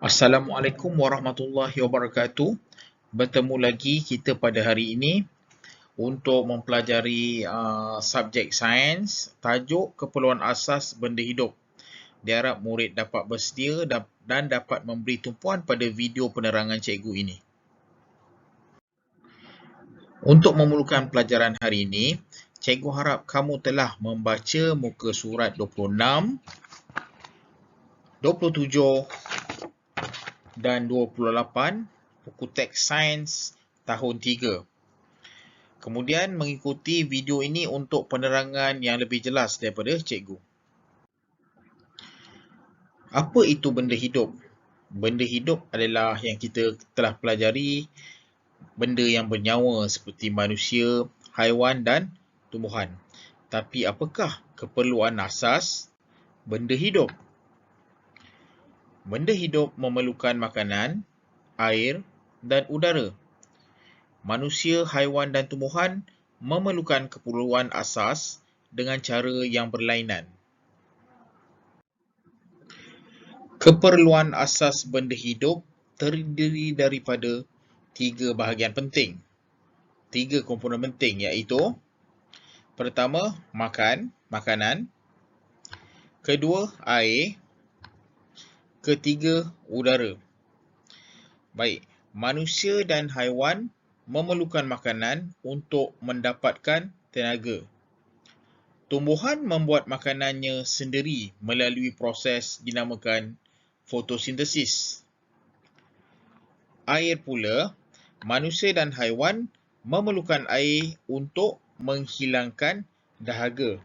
Assalamualaikum warahmatullahi wabarakatuh. Bertemu lagi kita pada hari ini untuk mempelajari subjek sains tajuk keperluan asas benda hidup. Diharap murid dapat bersedia dan dapat memberi tumpuan pada video penerangan cikgu ini. Untuk memulakan pelajaran hari ini, cikgu harap kamu telah membaca muka surat 26, 27 dan 28 buku teks sains tahun 3. Kemudian mengikuti video ini untuk penerangan yang lebih jelas daripada cikgu. Apa itu benda hidup? Benda hidup adalah yang kita telah pelajari, benda yang bernyawa seperti manusia, haiwan dan tumbuhan. Tapi apakah keperluan asas benda hidup? Benda hidup memerlukan makanan, air dan udara. Manusia, haiwan dan tumbuhan memerlukan keperluan asas dengan cara yang berlainan. Keperluan asas benda hidup terdiri daripada 3 bahagian penting. 3 komponen penting iaitu pertama, makanan. Kedua, air. Ketiga, udara. Baik, manusia dan haiwan memerlukan makanan untuk mendapatkan tenaga. Tumbuhan membuat makanannya sendiri melalui proses dinamakan fotosintesis. Air pula, manusia dan haiwan memerlukan air untuk menghilangkan dahaga.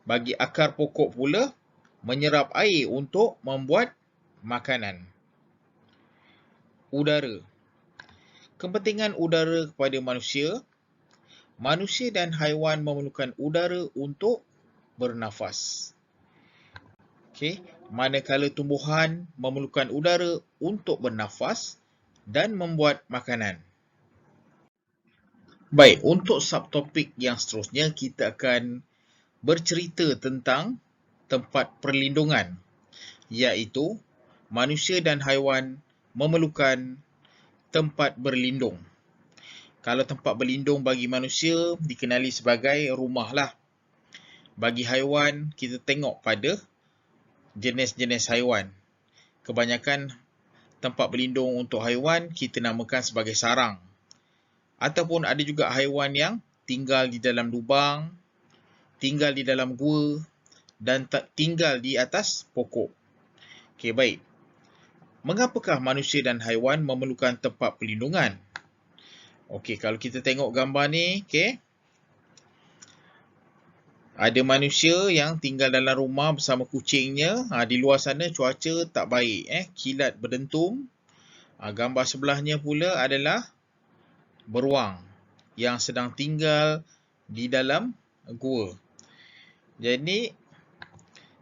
Bagi akar pokok pula, menyerap air untuk membuat makanan. Udara. Kepentingan udara kepada manusia. Manusia dan haiwan memerlukan udara untuk bernafas. Manakala tumbuhan memerlukan udara untuk bernafas dan membuat makanan. Baik, untuk subtopik yang seterusnya kita akan bercerita tentang tempat perlindungan, iaitu manusia dan haiwan memerlukan tempat berlindung. Kalau tempat berlindung bagi manusia dikenali sebagai rumah lah. Bagi haiwan, kita tengok pada jenis-jenis haiwan. Kebanyakan tempat berlindung untuk haiwan kita namakan sebagai sarang. Ataupun ada juga haiwan yang tinggal di dalam lubang, tinggal di dalam gua dan tinggal di atas pokok. Baik. Mengapakah manusia dan haiwan memerlukan tempat perlindungan? Kalau kita tengok gambar ni, ada manusia yang tinggal dalam rumah bersama kucingnya. Di luar sana cuaca tak baik, kilat berdentum. Gambar sebelahnya pula adalah beruang yang sedang tinggal di dalam gua. Jadi,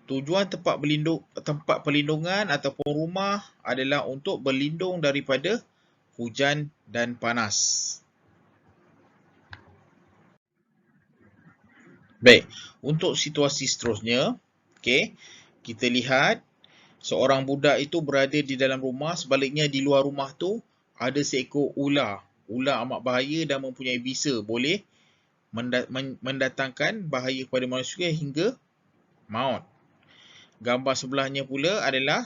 tujuan tempat perlindungan ataupun rumah adalah untuk berlindung daripada hujan dan panas. Baik, untuk situasi seterusnya, kita lihat seorang budak itu berada di dalam rumah, sebaliknya di luar rumah tu ada seekor ular. Ular amat bahaya dan mempunyai bisa, boleh mendatangkan bahaya kepada manusia hingga maut. Gambar sebelahnya pula adalah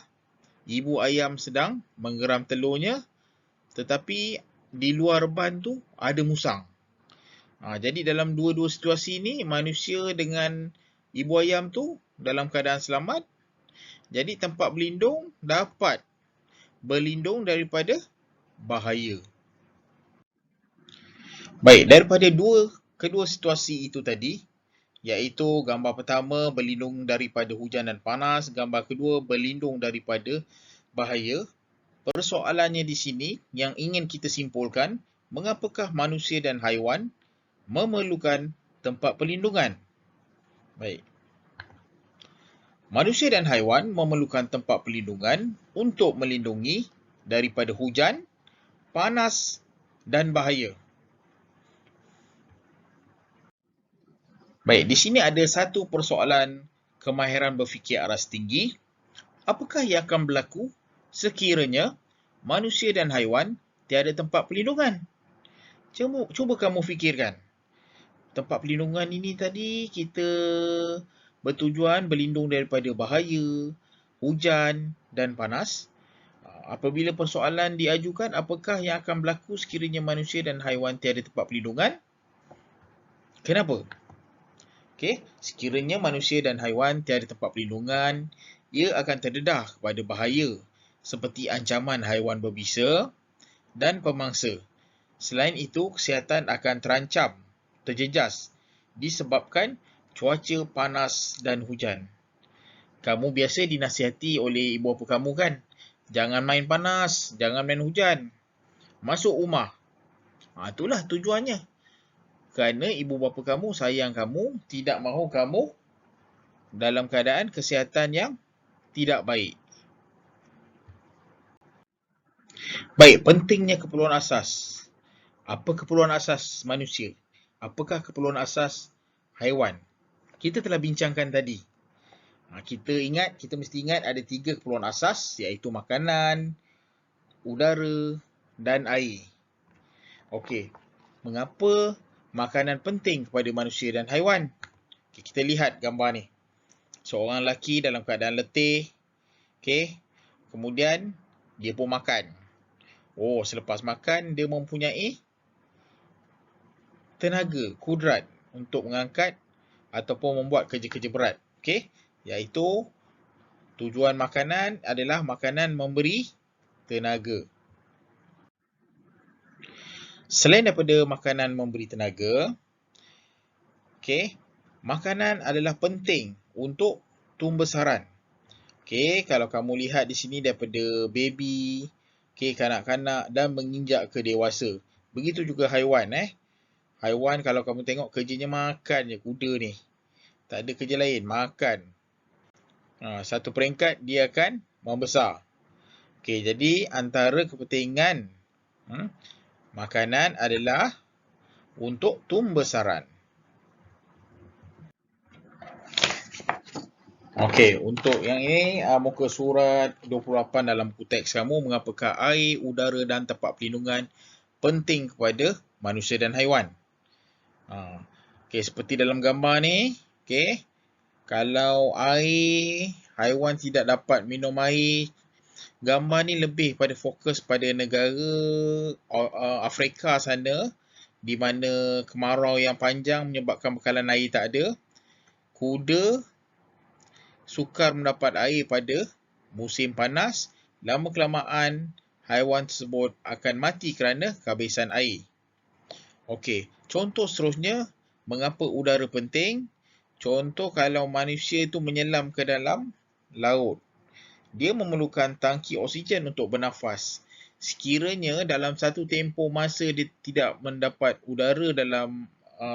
ibu ayam sedang menggeram telurnya, tetapi di luar reban tu ada musang. Jadi dalam dua-dua situasi ini, manusia dengan ibu ayam tu dalam keadaan selamat. Jadi tempat berlindung dapat berlindung daripada bahaya. Baik, daripada kedua situasi itu tadi, iaitu gambar pertama berlindung daripada hujan dan panas, gambar kedua berlindung daripada bahaya. Persoalannya di sini yang ingin kita simpulkan, mengapakah manusia dan haiwan memerlukan tempat perlindungan? Baik. Manusia dan haiwan memerlukan tempat perlindungan untuk melindungi daripada hujan, panas dan bahaya. Baik, di sini ada satu persoalan kemahiran berfikir aras tinggi. Apakah yang akan berlaku sekiranya manusia dan haiwan tiada tempat perlindungan. Cuba kamu fikirkan. Tempat perlindungan ini tadi kita bertujuan berlindung daripada bahaya, hujan dan panas. Apabila persoalan diajukan, apakah yang akan berlaku sekiranya manusia dan haiwan tiada tempat perlindungan? Kenapa? Okey, sekiranya manusia dan haiwan tiada tempat perlindungan, ia akan terdedah kepada bahaya seperti ancaman haiwan berbisa dan pemangsa. Selain itu, kesihatan akan terancam, terjejas disebabkan cuaca panas dan hujan. Kamu biasa dinasihati oleh ibu bapa kamu kan? Jangan main panas, jangan main hujan. Masuk rumah. Itulah tujuannya. Kerana ibu bapa kamu sayang kamu, tidak mahu kamu dalam keadaan kesihatan yang tidak baik. Baik, pentingnya keperluan asas. Apa keperluan asas manusia? Apakah keperluan asas haiwan? Kita telah bincangkan tadi. Kita mesti ingat ada 3 keperluan asas, iaitu makanan, udara dan air. Okey, mengapa makanan penting kepada manusia dan haiwan? Okay, kita lihat gambar ni. Seorang lelaki dalam keadaan letih. Okay, kemudian dia pun makan. Selepas makan dia mempunyai tenaga, kudrat untuk mengangkat ataupun membuat kerja-kerja berat. Okay, iaitu tujuan makanan adalah makanan memberi tenaga. Selain daripada makanan memberi tenaga, makanan adalah penting untuk tumbesaran. Kalau kamu lihat di sini daripada baby, kanak-kanak dan menginjak ke dewasa. Begitu juga haiwan. Haiwan kalau kamu tengok kerjanya makan je, kuda ni. Tak ada kerja lain, makan. Satu peringkat dia akan membesar. Jadi antara kepentingan makanan adalah untuk tumbesaran. Untuk yang ini muka surat 28 dalam buku teks kamu, mengapakah air, udara dan tempat perlindungan penting kepada manusia dan haiwan. Seperti dalam gambar ni, kalau air, haiwan tidak dapat minum air. Gambar ni lebih pada fokus pada negara Afrika sana, di mana kemarau yang panjang menyebabkan bekalan air tak ada. Kuda sukar mendapat air pada musim panas. Lama-kelamaan haiwan tersebut akan mati kerana kehabisan air. Contoh seterusnya, mengapa udara penting? Contoh kalau manusia itu menyelam ke dalam laut. Dia memerlukan tangki oksigen untuk bernafas. Sekiranya dalam satu tempoh masa dia tidak mendapat udara dalam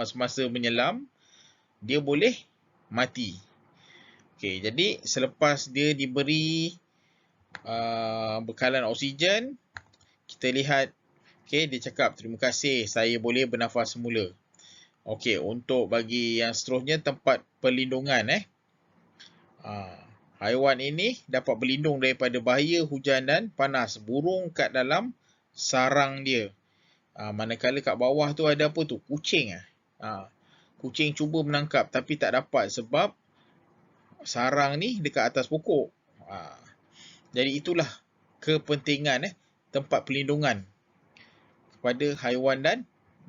semasa menyelam, dia boleh mati. Jadi selepas dia diberi bekalan oksigen, kita lihat, dia cakap terima kasih, saya boleh bernafas semula. Untuk bagi yang seterusnya, tempat perlindungan. Haiwan ini dapat berlindung daripada bahaya hujan dan panas. Burung kat dalam sarang dia. Manakala kat bawah tu ada apa tu? Kucing. Kucing cuba menangkap tapi tak dapat sebab sarang ni dekat atas pokok. Jadi itulah kepentingan tempat perlindungan kepada haiwan dan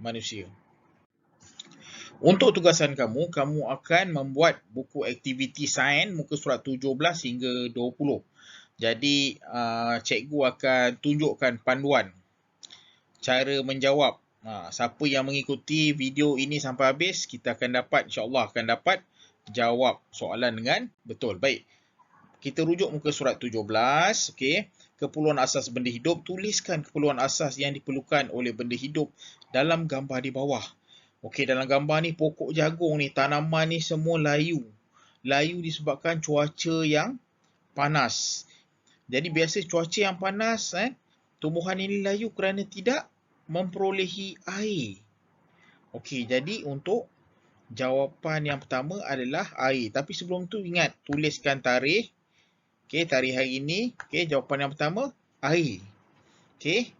manusia. Untuk tugasan kamu, kamu akan membuat buku aktiviti sains muka surat 17 hingga 20. Jadi, cikgu akan tunjukkan panduan cara menjawab. Siapa yang mengikuti video ini sampai habis, kita akan dapat, insyaAllah akan dapat jawab soalan dengan betul. Baik, kita rujuk muka surat 17. Keperluan asas benda hidup. Tuliskan keperluan asas yang diperlukan oleh benda hidup dalam gambar di bawah. Dalam gambar ni, pokok jagung ni, tanaman ni semua layu. Layu disebabkan cuaca yang panas. Jadi biasa cuaca yang panas, tumbuhan ini layu kerana tidak memperolehi air. Jadi untuk jawapan yang pertama adalah air. Tapi sebelum tu ingat, tuliskan tarikh Okey, tarikh hari ini. Okey, jawapan yang pertama, air. Okey.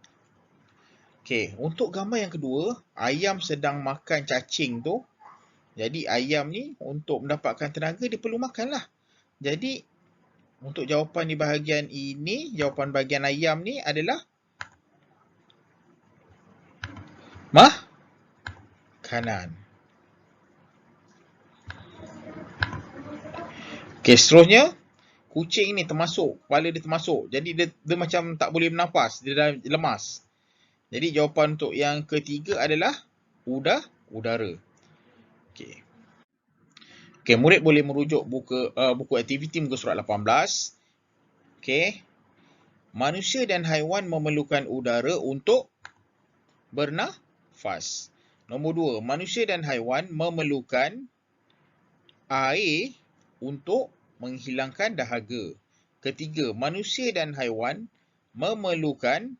Okey, untuk gambar yang kedua, ayam sedang makan cacing tu. Jadi ayam ni untuk mendapatkan tenaga dia perlu makan lah. Jadi untuk jawapan di bahagian ini, jawapan bahagian ayam ni adalah makanan. Okey, seterusnya kucing ni termasuk, kepala dia termasuk. Jadi dia macam tak boleh bernafas, dia dah lemas. Jadi jawapan untuk yang ketiga adalah udara. Okey. Okey, murid boleh merujuk buku aktiviti muka surat 18. Okey. Manusia dan haiwan memerlukan udara untuk bernafas. Nombor 2, manusia dan haiwan memerlukan air untuk menghilangkan dahaga. Ketiga, manusia dan haiwan memerlukan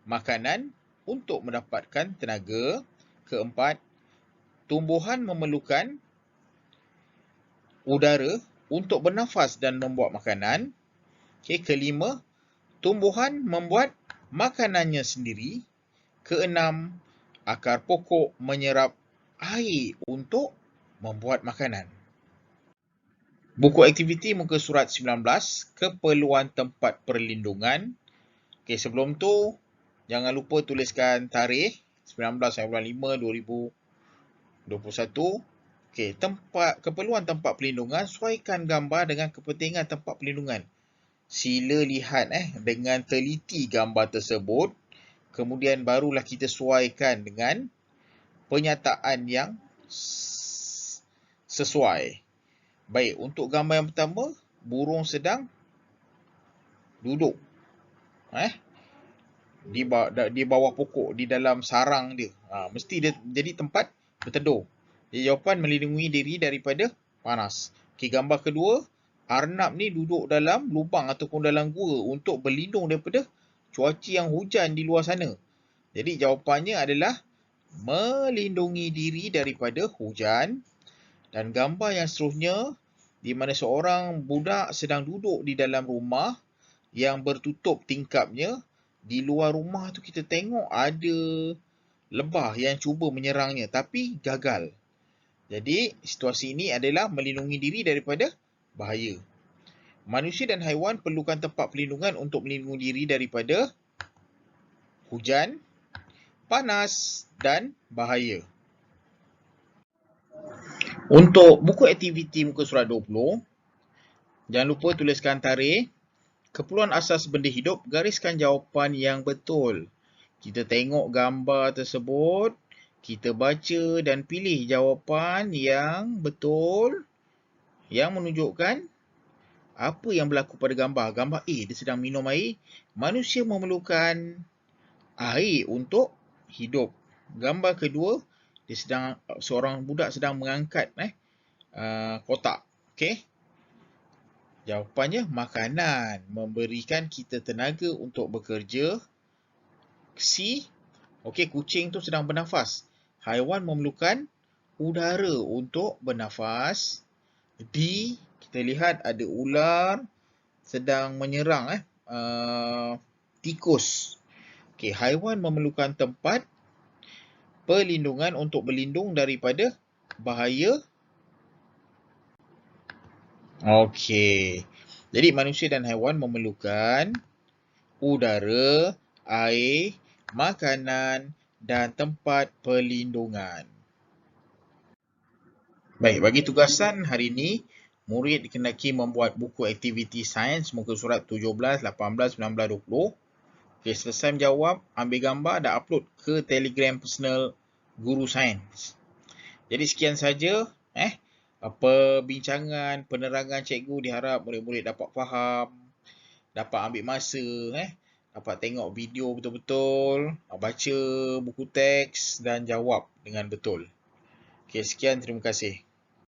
makanan untuk mendapatkan tenaga. Keempat, tumbuhan memerlukan udara untuk bernafas dan membuat makanan. Okay, kelima, tumbuhan membuat makanannya sendiri. Keenam, akar pokok menyerap air untuk membuat makanan. Buku aktiviti muka surat 19, keperluan tempat perlindungan. Okey, sebelum tu jangan lupa tuliskan tarikh 19/5/2021. Okey, keperluan tempat perlindungan, sesuaikan gambar dengan kepentingan tempat perlindungan. Sila lihat dengan teliti gambar tersebut, kemudian barulah kita sesuaikan dengan penyataan yang sesuai. Baik, untuk gambar yang pertama, burung sedang duduk di bawah pokok, di dalam sarang dia. Mesti dia jadi tempat berteduh. Jadi jawapan melindungi diri daripada panas. Okey, gambar kedua, arnab ni duduk dalam lubang ataupun dalam gua untuk berlindung daripada cuaca yang hujan di luar sana. Jadi jawapannya adalah melindungi diri daripada hujan. Dan gambar yang seterusnya, di mana seorang budak sedang duduk di dalam rumah yang bertutup tingkapnya. Di luar rumah tu kita tengok ada lebah yang cuba menyerangnya tapi gagal. Jadi situasi ini adalah melindungi diri daripada bahaya. Manusia dan haiwan perlukan tempat perlindungan untuk melindungi diri daripada hujan, panas dan bahaya. Untuk buku aktiviti muka surat 20, jangan lupa tuliskan tarikh. Keperluan asas benda hidup, gariskan jawapan yang betul. Kita tengok gambar tersebut, kita baca dan pilih jawapan yang betul yang menunjukkan apa yang berlaku pada gambar. Gambar A, dia sedang minum air. Manusia memerlukan air untuk hidup. Gambar kedua, seorang budak sedang mengangkat kotak. Okey. Jawapannya makanan, memberikan kita tenaga untuk bekerja. C, okey, kucing tu sedang bernafas. Haiwan memerlukan udara untuk bernafas. D, kita lihat ada ular sedang menyerang tikus. Okey, haiwan memerlukan tempat perlindungan untuk berlindung daripada bahaya. Okey. Jadi manusia dan haiwan memerlukan udara, air, makanan dan tempat perlindungan. Baik, bagi tugasan hari ini, murid dikenaki membuat buku aktiviti sains muka surat 17, 18, 19, 20. Okey, selesai menjawab, ambil gambar dan upload ke Telegram personal Guru Sains. Jadi sekian saja perbincangan, penerangan cikgu. Diharap murid-murid dapat faham, dapat ambil masa, dapat tengok video betul-betul, baca buku teks dan jawab dengan betul. Okey, sekian, terima kasih.